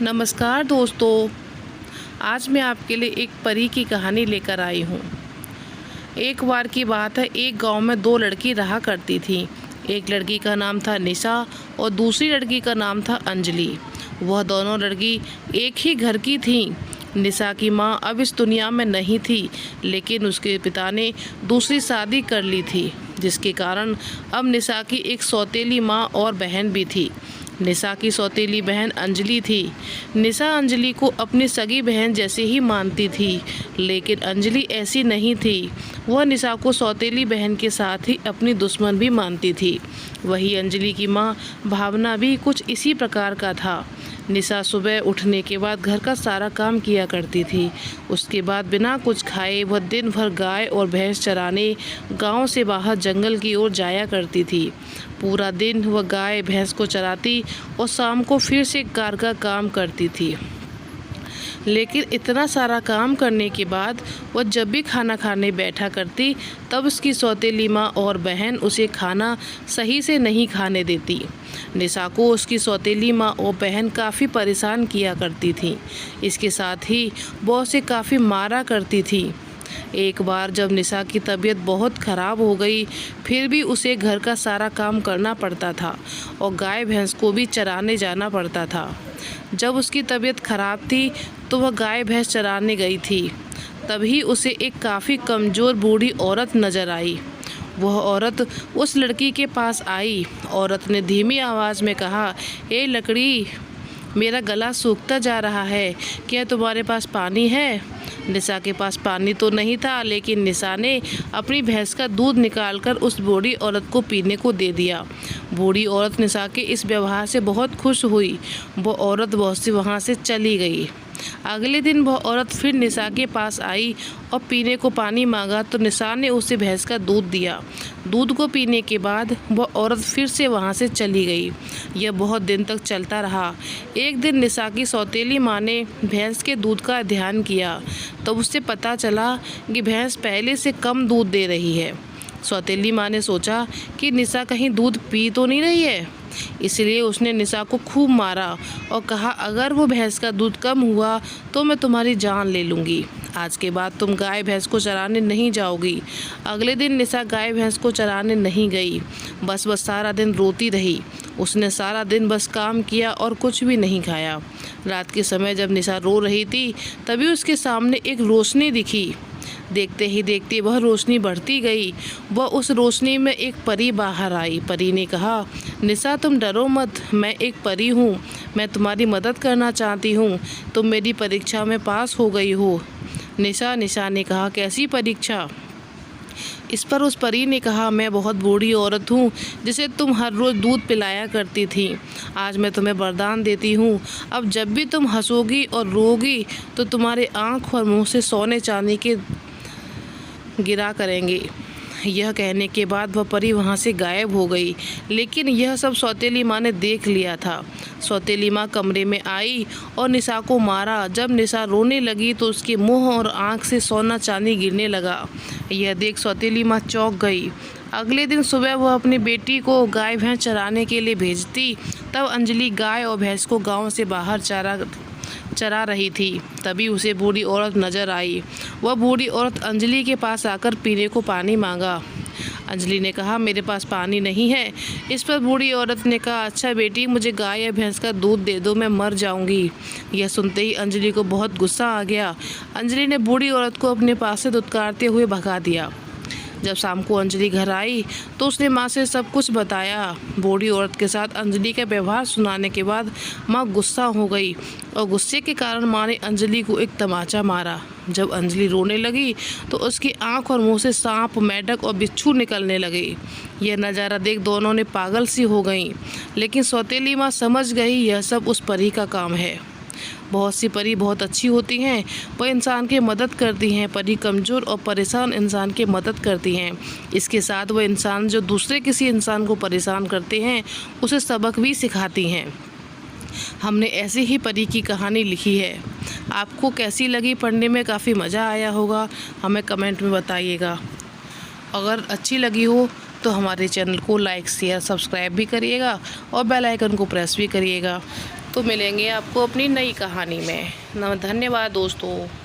नमस्कार दोस्तों, आज मैं आपके लिए एक परी की कहानी लेकर आई हूँ। एक बार की बात है, एक गांव में दो लड़की रहा करती थीं। एक लड़की का नाम था निशा और दूसरी लड़की का नाम था अंजलि। वह दोनों लड़की एक ही घर की थीं। निशा की माँ अब इस दुनिया में नहीं थी, लेकिन उसके पिता ने दूसरी शादी कर ली थी, जिसके कारण अब निशा की एक सौतेली माँ और बहन भी थी। निशा की सौतेली बहन अंजलि थी। निशा अंजलि को अपनी सगी बहन जैसे ही मानती थी, लेकिन अंजलि ऐसी नहीं थी। वह निशा को सौतेली बहन के साथ ही अपनी दुश्मन भी मानती थी। वही अंजलि की माँ भावना भी कुछ इसी प्रकार का था। निशा सुबह उठने के बाद घर का सारा काम किया करती थी। उसके बाद बिना कुछ खाए वह दिन भर गाय और भैंस चराने गांव से बाहर जंगल की ओर जाया करती थी। पूरा दिन वह गाय भैंस को चराती और शाम को फिर से कार का काम करती थी। लेकिन इतना सारा काम करने के बाद वह जब भी खाना खाने बैठा करती, तब उसकी सौतेली माँ और बहन उसे खाना सही से नहीं खाने देती। निशा को उसकी सौतेली माँ और बहन काफ़ी परेशान किया करती थी। इसके साथ ही वह उसे काफ़ी मारा करती थी। एक बार जब निशा की तबीयत बहुत ख़राब हो गई, फिर भी उसे घर का सारा काम करना पड़ता था और गाय भैंस को भी चराने जाना पड़ता था। जब उसकी तबीयत ख़राब थी तो वह गाय भैंस चराने गई थी। तभी उसे एक काफ़ी कमज़ोर बूढ़ी औरत नज़र आई। वह औरत उस लड़की के पास आई। औरत ने धीमी आवाज़ में कहा, "ए लकड़ी, मेरा गला सूखता जा रहा है, क्या तुम्हारे पास पानी है?" निशा के पास पानी तो नहीं था, लेकिन निशा ने अपनी भैंस का दूध निकालकर उस बूढ़ी औरत को पीने को दे दिया। बूढ़ी औरत निशा के इस व्यवहार से बहुत खुश हुई। वो औरत बहुत सी वहाँ से चली गई। अगले दिन वह औरत फिर निशा के पास आई और पीने को पानी मांगा, तो निशा ने उसे भैंस का दूध दिया। दूध को पीने के बाद वह औरत फिर से वहाँ से चली गई। यह बहुत दिन तक चलता रहा। एक दिन निशा की सौतेली माँ ने भैंस के दूध का ध्यान किया, तब उससे पता चला कि भैंस पहले से कम दूध दे रही है। सौतेली माँ ने सोचा कि निशा कहीं दूध पी तो नहीं रही है, इसलिए उसने निशा को खूब मारा और कहा, "अगर वो भैंस का दूध कम हुआ तो मैं तुम्हारी जान ले लूँगी। आज के बाद तुम गाय भैंस को चराने नहीं जाओगी।" अगले दिन निशा गाय भैंस को चराने नहीं गई। बस सारा दिन रोती रही। उसने सारा दिन बस काम किया और कुछ भी नहीं खाया। रात के समय जब निशा रो रही थी, तभी उसके सामने एक रोशनी दिखी। देखते ही देखते वह रोशनी बढ़ती गई। वह उस रोशनी में एक परी बाहर आई। परी ने कहा, "निशा, तुम डरो मत, मैं एक परी हूँ। मैं तुम्हारी मदद करना चाहती हूँ। तुम मेरी परीक्षा में पास हो गई हो।" निशा ने कहा, "कैसी परीक्षा?" इस पर उस परी ने कहा, "मैं बहुत बूढ़ी औरत हूँ जिसे तुम हर रोज़ दूध पिलाया करती थी। आज मैं तुम्हें वरदान देती हूँ, अब जब भी तुम हंसोगी और रोगी तो तुम्हारे आँख और मुँह से सोने चांदी के गिरा करेंगे।" यह कहने के बाद वह परी वहाँ से गायब हो गई। लेकिन यह सब सौतेली माँ ने देख लिया था। सौतेली माँ कमरे में आई और निशा को मारा। जब निशा रोने लगी तो उसके मुंह और आँख से सोना चांदी गिरने लगा। यह देख सौतेली माँ चौंक गई। अगले दिन सुबह वह अपनी बेटी को गाय भैंस चराने के लिए भेजती। तब अंजलि गाय और भैंस को गाँव से बाहर चरा रही थी। तभी उसे बूढ़ी औरत नजर आई। वह बूढ़ी औरत अंजलि के पास आकर पीने को पानी मांगा। अंजलि ने कहा, "मेरे पास पानी नहीं है।" इस पर बूढ़ी औरत ने कहा, "अच्छा बेटी, मुझे गाय या भैंस का दूध दे दो, मैं मर जाऊंगी।" यह सुनते ही अंजलि को बहुत गुस्सा आ गया। अंजलि ने बूढ़ी औरत को अपने पास से धुतकारते हुए भगा दिया। जब शाम को अंजलि घर आई तो उसने माँ से सब कुछ बताया। बूढ़ी औरत के साथ अंजलि का व्यवहार सुनाने के बाद माँ गुस्सा हो गई और गुस्से के कारण माँ ने अंजलि को एक तमाचा मारा। जब अंजलि रोने लगी तो उसकी आंख और मुंह से सांप, मेंढक और बिच्छू निकलने लगे। यह नज़ारा देख दोनों ने पागल सी हो गईं। लेकिन सौतेली माँ समझ गई यह सब उस परी का काम है। बहुत सी परी बहुत अच्छी होती हैं, वह इंसान की मदद करती हैं। परी कमज़ोर और परेशान इंसान की मदद करती हैं। इसके साथ वह इंसान जो दूसरे किसी इंसान को परेशान करते हैं, उसे सबक भी सिखाती हैं। हमने ऐसी ही परी की कहानी लिखी है। आपको कैसी लगी पढ़ने में? काफ़ी मज़ा आया होगा, हमें कमेंट में बताइएगा। अगर अच्छी लगी हो तो हमारे चैनल को लाइक, शेयर, सब्सक्राइब भी करिएगा और बेल आइकन को प्रेस भी करिएगा। तो मिलेंगे आपको अपनी नई कहानी में। धन्यवाद दोस्तों।